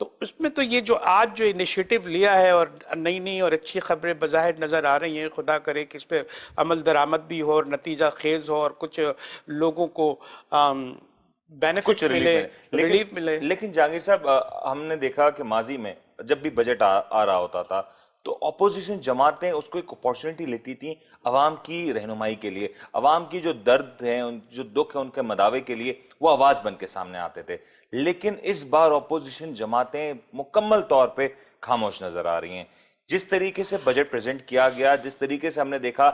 تو اس میں تو یہ جو آج جو انیشیٹو لیا ہے اور نئی نئی اور اچھی خبریں بظاہر نظر آ رہی ہیں، خدا کرے کہ اس پہ عمل درآمد بھی ہو اور نتیجہ خیز ہو اور کچھ لوگوں کو کچھ بینیفٹ ریلیف ملے، ملے، ریلیف ملے۔ لیکن جہانگیر صاحب ہم نے دیکھا کہ ماضی میں جب بھی بجٹ آ رہا ہوتا تھا تو اپوزیشن جماعتیں اس کو ایک اپورچونٹی لیتی تھیں عوام کی رہنمائی کے لیے، عوام کی جو درد ہیں، جو دکھ ہے ان کے مداوے کے لیے وہ آواز بن کے سامنے آتے تھے۔ لیکن اس بار اپوزیشن جماعتیں مکمل طور پہ خاموش نظر آ رہی ہیں۔ جس طریقے سے بجٹ پریزنٹ کیا گیا، جس طریقے سے ہم نے دیکھا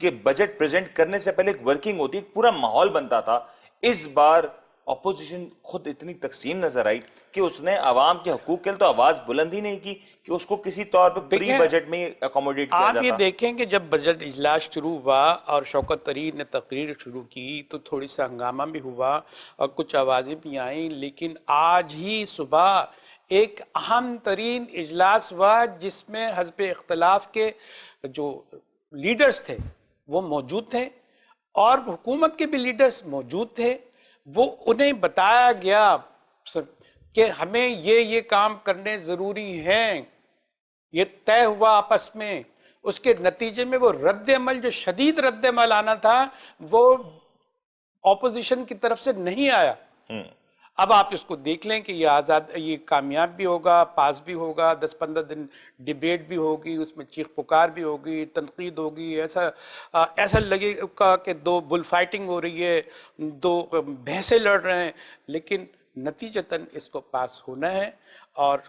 کہ بجٹ پریزنٹ کرنے سے پہلے ایک ورکنگ ہوتی، ایک پورا ماحول بنتا تھا، اس بار اپوزیشن خود اتنی تقسیم نظر آئی کہ اس نے عوام کے حقوق کے لیے تو آواز بلند ہی نہیں کی کہ اس کو کسی طور پہ پری بجٹ میں اکوموڈیٹ کیا آپ یہ جاتا۔ دیکھیں کہ جب بجٹ اجلاس شروع ہوا اور شوکت طرین نے تقریر شروع کی تو تھوڑی سا ہنگامہ بھی ہوا اور کچھ آوازیں بھی آئیں، لیکن آج ہی صبح ایک اہم ترین اجلاس ہوا جس میں حزب اختلاف کے جو لیڈرز تھے وہ موجود تھے اور حکومت کے بھی لیڈرز موجود تھے۔ وہ انہیں بتایا گیا کہ ہمیں یہ کام کرنے ضروری ہیں، یہ طے ہوا آپس میں، اس کے نتیجے میں وہ رد عمل جو شدید رد عمل آنا تھا وہ اپوزیشن کی طرف سے نہیں آیا۔ اب آپ اس کو دیکھ لیں کہ یہ کامیاب بھی ہوگا، پاس بھی ہوگا، 10-15 دن ڈیبیٹ بھی ہوگی، اس میں چیخ پکار بھی ہوگی، تنقید ہوگی، ایسا لگے گا کہ دو بل فائٹنگ ہو رہی ہے، دو بحثیں لڑ رہے ہیں، لیکن نتیجتاً اس کو پاس ہونا ہے اور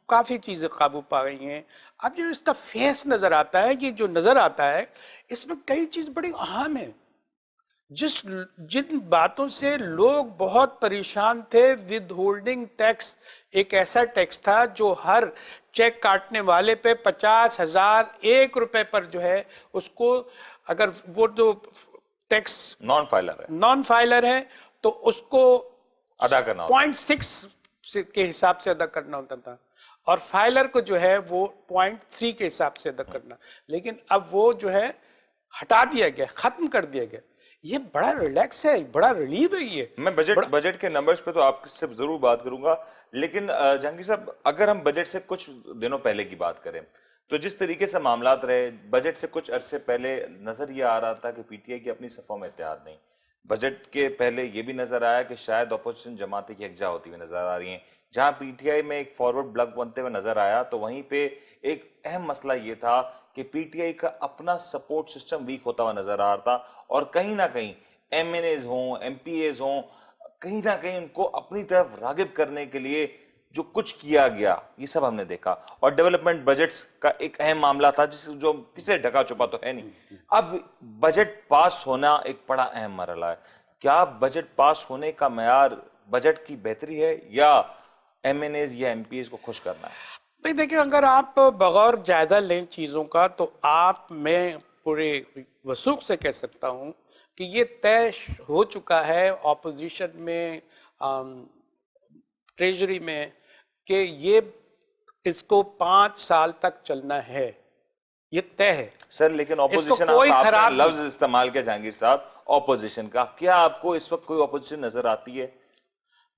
کافی چیزیں قابو پا گئی ہیں۔ اب جو اس کا فیس نظر آتا ہے، یہ جو نظر آتا ہے اس میں کئی چیز بڑی اہم ہیں۔ جن باتوں سے لوگ بہت پریشان تھے، ود ہولڈنگ ٹیکس ایک ایسا ٹیکس تھا جو ہر چیک کاٹنے والے پہ 50,001 روپے پر جو ہے اس کو، اگر وہ جو ٹیکس نان فائلر ہے تو اس کو ادا کرنا ہوتا 0.6 کے حساب سے ادا کرنا ہوتا تھا اور فائلر کو جو ہے وہ 0.3 کے حساب سے ادا کرنا، لیکن اب وہ جو ہے ہٹا دیا گیا، ختم کر دیا گیا۔ یہ بڑا ریلیکس ہے، بڑا ریلیو ہے۔ یہ میں بجٹ کے نمبرز پہ تو آپ سے ضرور بات کروں گا، لیکن جہانگیر صاحب اگر ہم بجٹ سے کچھ دنوں پہلے کی بات کریں تو جس طریقے سے معاملات رہے، بجٹ سے کچھ عرصے پہلے نظر یہ آ رہا تھا کہ پی ٹی آئی کی اپنی صفوں میں اتحاد نہیں۔ بجٹ کے پہلے یہ بھی نظر آیا کہ شاید اپوزیشن جماعتیں کی یکجا ہوتی ہوئی نظر آ رہی ہیں۔ جہاں پی ٹی آئی میں ایک فارورڈ بلاک بنتے ہوئے نظر آیا تو وہیں پہ ایک اہم مسئلہ یہ تھا کہ پی ٹی آئی کا اپنا سپورٹ سسٹم ویک ہوتا ہوا نظر آ رہا تھا اور کہیں نہ کہیں ایم این ایز ہوں، ایم پی ایز ہوں، کہیں نہ کہیں ان کو اپنی طرف راغب کرنے کے لیے جو کچھ کیا گیا یہ سب ہم نے دیکھا۔ اور ڈیولپمنٹ بجٹس کا ایک اہم معاملہ تھا جو کسی ڈھکا چھپا تو ہے نہیں۔ اب بجٹ پاس ہونا ایک بڑا اہم مرحلہ ہے۔ کیا بجٹ پاس ہونے کا معیار بجٹ کی بہتری ہے یا ایم این ایز یا ایم پی ایز کو خوش کرنا ہے؟ بھئی دیکھیں، اگر آپ بغور جائزہ لیں چیزوں کا تو میں پورے وثوق سے کہہ سکتا ہوں کہ یہ طے ہو چکا ہے اپوزیشن میں، ٹریجری میں، کہ یہ اس کو 5 سال تک چلنا ہے، یہ طے ہے۔ سر لیکن اپوزیشن، آپ نے لفظ استعمال کیا جہانگیر صاحب اپوزیشن کا، کیا آپ کو اس وقت کوئی اپوزیشن نظر آتی ہے؟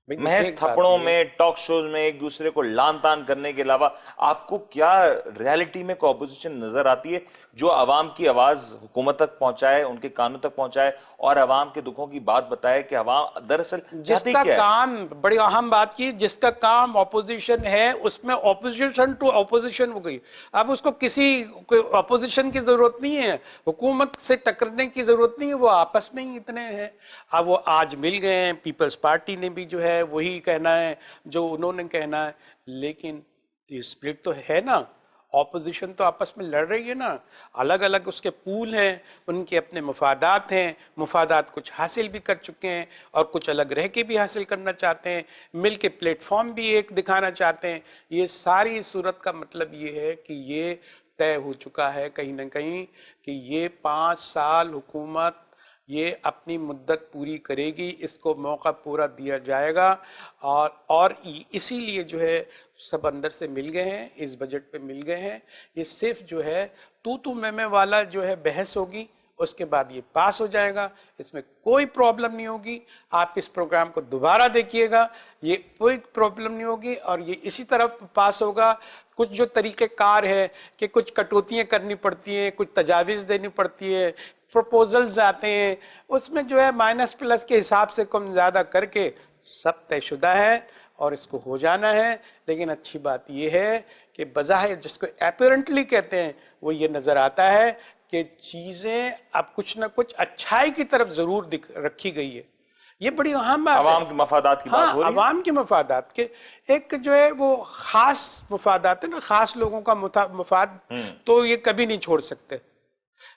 محض تھپڑوں میں، ٹاک شوز میں ایک دوسرے کو لان تان کرنے کے علاوہ آپ کو کیا ریالٹی میں کوئی اپوزیشن نظر آتی ہے جو عوام کی آواز حکومت تک پہنچائے، ان کے کانوں تک پہنچائے اور عوام کے دکھوں کی بات بتائے کہ عوام دراصل چاہتی کیا ہے؟ کام، بڑی اہم بات کی، جس کا کام اپوزیشن ہے اس میں اپوزیشن ٹو اپوزیشن ہو گئی۔ اب اس کو کسی اپوزیشن کی ضرورت نہیں ہے، حکومت سے ٹکرنے کی ضرورت نہیں ہے، وہ آپس میں ہی اتنے ہیں۔ اب وہ آج مل گئے ہیں، پیپلز پارٹی نے بھی جو ہے وہی کہنا ہے جو انہوں نے کہنا ہے، لیکن یہ سپلٹ تو ہے نا، اپوزیشن تو آپس میں لڑ رہی ہے نا، الگ الگ اس کے پول ہیں، ان کے اپنے مفادات ہیں، مفادات کچھ حاصل بھی کر چکے ہیں اور کچھ الگ رہ کے بھی حاصل کرنا چاہتے ہیں، مل کے پلیٹ فارم بھی ایک دکھانا چاہتے ہیں۔ یہ ساری صورت کا مطلب یہ ہے کہ یہ طے ہو چکا ہے کہیں نہ کہیں کہ یہ 5 سال حکومت یہ اپنی مدت پوری کرے گی، اس کو موقع پورا دیا جائے گا اور اسی لیے جو ہے سب اندر سے مل گئے ہیں، اس بجٹ پہ مل گئے ہیں۔ یہ صرف جو ہے تو میں والا جو ہے بحث ہوگی، اس کے بعد یہ پاس ہو جائے گا, اس میں کوئی پرابلم نہیں ہوگی. آپ اس پروگرام کو دوبارہ دیکھیے گا, یہ کوئی پرابلم نہیں ہوگی اور یہ اسی طرح پاس ہوگا. کچھ جو طریقہ کار ہے کہ کچھ کٹوتیاں کرنی پڑتی ہیں, کچھ تجاویز دینی پڑتی ہے, پروپوزلز آتے ہیں, اس میں جو ہے مائنس پلس کے حساب سے کم زیادہ کر کے سب طے شدہ ہے اور اس کو ہو جانا ہے. لیکن اچھی بات یہ ہے کہ بظاہر جس کو اپیرنٹلی کہتے ہیں وہ یہ نظر آتا ہے کہ چیزیں اب کچھ نہ کچھ اچھائی کی طرف ضرور رکھی گئی ہے. یہ بڑی اہم بات ہے. عوام کے مفادات کی بات ہو رہی ہے. عوام کے مفادات کے ایک جو ہے وہ خاص مفادات ہے نا, خاص لوگوں کا مفاد تو یہ کبھی نہیں چھوڑ سکتے,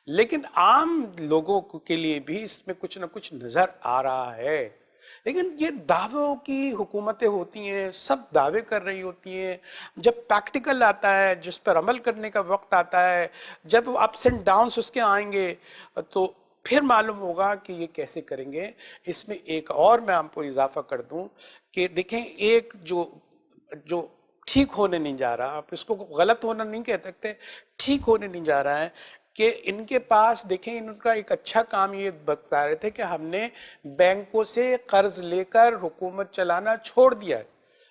لیکن عام لوگوں کے لیے بھی اس میں کچھ نہ کچھ نظر آ رہا ہے. لیکن یہ دعووں کی حکومتیں ہوتی ہیں, سب دعوے کر رہی ہوتی ہیں. جب پریکٹیکل آتا ہے, جس پر عمل کرنے کا وقت آتا ہے, جب اپس اینڈ ڈاؤنس اس کے آئیں گے تو پھر معلوم ہوگا کہ یہ کیسے کریں گے. اس میں ایک اور میں آپ کو اضافہ کر دوں کہ دیکھیں, ایک جو ٹھیک ہونے نہیں جا رہا, آپ اس کو غلط ہونا نہیں کہہ سکتے, ٹھیک ہونے نہیں جا رہا ہے کہ ان کے پاس دیکھیں ان کا ایک اچھا کام یہ بتا رہے تھے کہ ہم نے بینکوں سے قرض لے کر حکومت چلانا چھوڑ دیا ہے.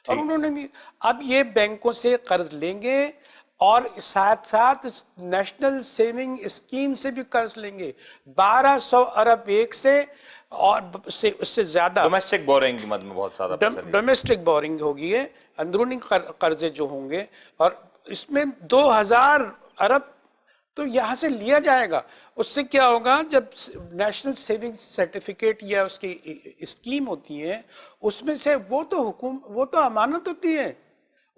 اور انہوں نے بھی اب یہ بینکوں سے قرض لیں گے اور ساتھ ساتھ نیشنل سیونگ اسکیم سے بھی قرض لیں گے. 1200 ارب ایک سے اور اس سے زیادہ ڈومیسٹک بورنگ کی مد میں بہت زیادہ ڈومیسٹک بورنگ ہوگی ہے, اندرونی قرضے جو ہوں گے, اور اس میں 2000 ارب تو یہاں سے لیا جائے گا. اس سے کیا ہوگا, جب نیشنل سیونگ سرٹیفکیٹ یا اس کی اسکیم ہوتی ہے اس میں سے وہ تو امانت ہوتی ہے,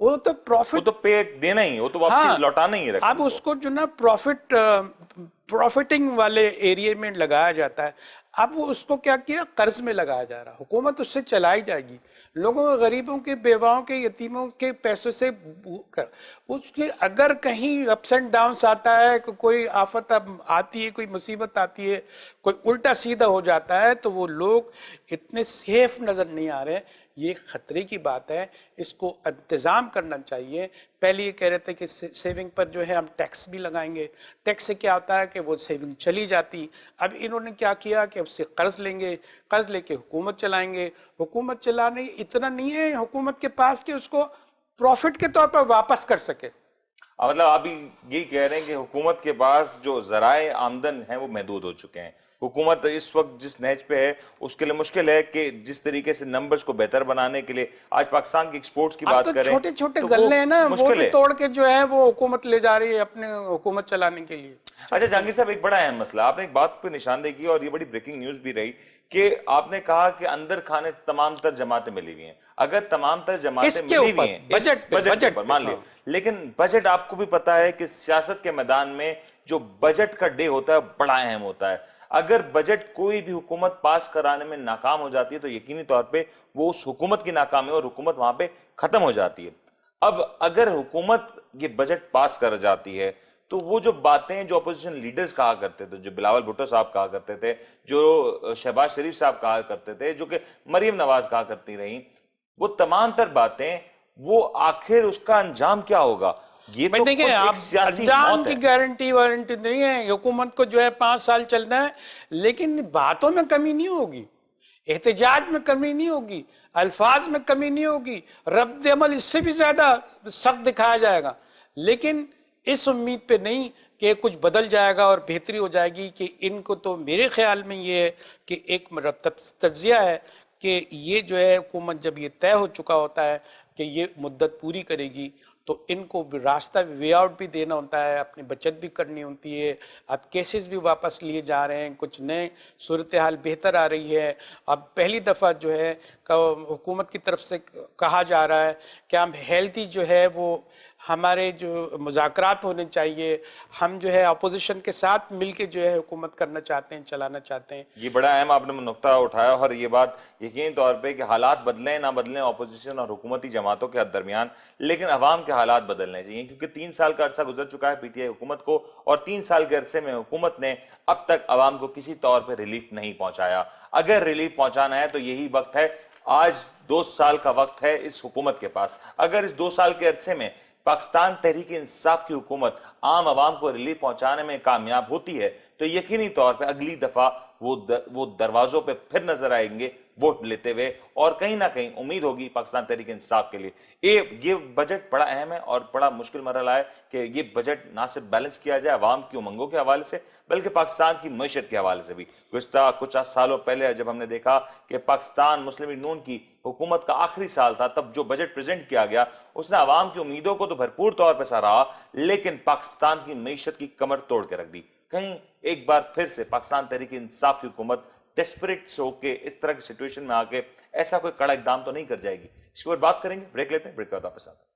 وہ تو پروفٹ, وہ تو پے دینا ہی, وہ تو واپسی لوٹانا ہی رکھا. اب اس کو جو نا پروفٹنگ والے ایریے میں لگایا جاتا ہے. اب وہ اس کو کیا کیا, قرض میں لگایا جا رہا, حکومت اس سے چلائی جائے گی. لوگوں غریبوں کے, بیواؤں کے, یتیموں کے پیسوں سے اس کے اگر کہیں اپس اینڈ ڈاؤنس آتا ہے, کوئی آفت آتی ہے, کوئی مصیبت آتی ہے, کوئی الٹا سیدھا ہو جاتا ہے, تو وہ لوگ اتنے سیف نظر نہیں آ رہے. یہ خطرے کی بات ہے, اس کو انتظام کرنا چاہیے. پہلے یہ کہہ رہے تھے کہ سیونگ پر جو ہے ہم ٹیکس بھی لگائیں گے. ٹیکس سے کیا ہوتا ہے کہ وہ سیونگ چلی جاتی. اب انہوں نے کیا کیا کہ اس سے قرض لیں گے, قرض لے کے حکومت چلائیں گے. حکومت چلانے اتنا نہیں ہے حکومت کے پاس کہ اس کو پروفٹ کے طور پر واپس کر سکے. مطلب آپ یہ کہہ رہے ہیں کہ حکومت کے پاس جو ذرائع آمدن ہیں وہ محدود ہو چکے ہیں. حکومت اس وقت جس نہج پہ ہے اس کے لیے مشکل ہے کہ جس طریقے سے نمبرز کو بہتر بنانے کے لیے آج پاکستان کی ایکسپورٹس کی بات کریں چھوٹے چھوٹے گلے ہیں نا, وہ بھی توڑ کے جو ہے وہ حکومت لے جا رہی ہے اپنے حکومت چلانے کے لیے. اچھا جہانگیر صاحب, ایک بڑا اہم مسئلہ, آپ نے ایک بات پہ نشاندہی کی اور یہ بڑی بریکنگ نیوز بھی رہی کہ آپ نے کہا کہ اندر کھانے تمام تر جماعتیں ملی ہوئی ہیں. اگر تمام تر جماعتیں ملی ہوئی ہیں بجٹ پر مان لیے, لیکن بجٹ آپ کو بھی پتا ہے کہ سیاست کے میدان میں جو بجٹ کا ڈے ہوتا ہے بڑا اہم ہوتا ہے. اگر بجٹ کوئی بھی حکومت پاس کرانے میں ناکام ہو جاتی ہے تو یقینی طور پہ وہ اس حکومت کی ناکامی اور حکومت وہاں پہ ختم ہو جاتی ہے. اب اگر حکومت یہ بجٹ پاس کر جاتی ہے تو وہ جو باتیں جو اپوزیشن لیڈرز کہا کرتے تھے, جو بلاول بھٹو صاحب کہا کرتے تھے, جو شہباز شریف صاحب کہا کرتے تھے, جو کہ مریم نواز کہا کرتی رہیں, وہ تمام تر باتیں وہ آخر اس کا انجام کیا ہوگا؟ یہ تو دیکھیں, انجام کی گارنٹی وارنٹی نہیں ہے. حکومت کو جو ہے 5 سال چلنا ہے, لیکن باتوں میں کمی نہیں ہوگی, احتجاج میں کمی نہیں ہوگی, الفاظ میں کمی نہیں ہوگی, رد عمل اس سے بھی زیادہ سخت دکھایا جائے گا. لیکن اس امید پہ نہیں کہ کچھ بدل جائے گا اور بہتری ہو جائے گی. کہ ان کو تو میرے خیال میں یہ ہے کہ ایک تجزیہ ہے کہ یہ جو ہے حکومت جب یہ طے ہو چکا ہوتا ہے کہ یہ مدت پوری کرے گی تو ان کو راستہ وے آؤٹ بھی دینا ہوتا ہے, اپنی بچت بھی کرنی ہوتی ہے. اب کیسز بھی واپس لیے جا رہے ہیں, کچھ نئے صورتحال بہتر آ رہی ہے. اب پہلی دفعہ جو ہے حکومت کی طرف سے کہا جا رہا ہے کہ ہم ہیلتھی جو ہے وہ ہمارے جو مذاکرات ہونے چاہیے, ہم جو ہے اپوزیشن کے ساتھ مل کے جو ہے حکومت کرنا چاہتے ہیں, چلانا چاہتے ہیں. یہ بڑا اہم آپ نے نقطہ اٹھایا, اور یہ بات یقینی طور پہ کہ حالات بدلیں نہ بدلیں اپوزیشن اور حکومتی جماعتوں کے درمیان, لیکن عوام کے حالات بدلنے چاہیے. کیونکہ 3 سال کا عرصہ گزر چکا ہے پی ٹی آئی حکومت کو, اور 3 سال کے عرصے میں حکومت نے اب تک عوام کو کسی طور پہ ریلیف نہیں پہنچایا. اگر ریلیف پہنچانا ہے تو یہی وقت ہے, آج 2 سال کا وقت ہے اس حکومت کے پاس. اگر اس 2 سال کے عرصے میں پاکستان تحریک انصاف کی حکومت عام عوام کو ریلیف پہنچانے میں کامیاب ہوتی ہے تو یقینی طور پہ اگلی دفعہ وہ دروازوں پہ پھر نظر آئیں گے ووٹ لیتے ہوئے، اور کہیں نہ کہیں امید ہوگی پاکستان تحریک انصاف کے لیے یہ بجٹ بڑا اہم ہے اور بڑا مشکل مرحلہ ہے کہ یہ بجٹ نہ صرف بیلنس کیا جائے عوام کی امنگوں کے حوالے سے بلکہ پاکستان کی معیشت کے حوالے سے بھی۔ گزشتہ کچھ سالوں پہلے جب ہم نے دیکھا کہ پاکستان مسلم لیگ نون کی حکومت کا آخری سال تھا، تب جو بجٹ پریزنٹ کیا گیا اس نے عوام کی امیدوں کو تو بھرپور طور پہ سراہا، لیکن پاکستان کی معیشت کی کمر توڑ کے رکھ دی۔ کہیں ایک بار پھر سے پاکستان تحریک انصاف کی حکومت ڈیسپریٹ ہو کے اس طرح کی سچویشن میں آ کے ایسا کوئی کڑا اقدام تو نہیں کر جائے گی؟ اس کے بعد بات کریں گے، بریک لیتے ہیں، بریک کے بعد واپس آتے ہیں۔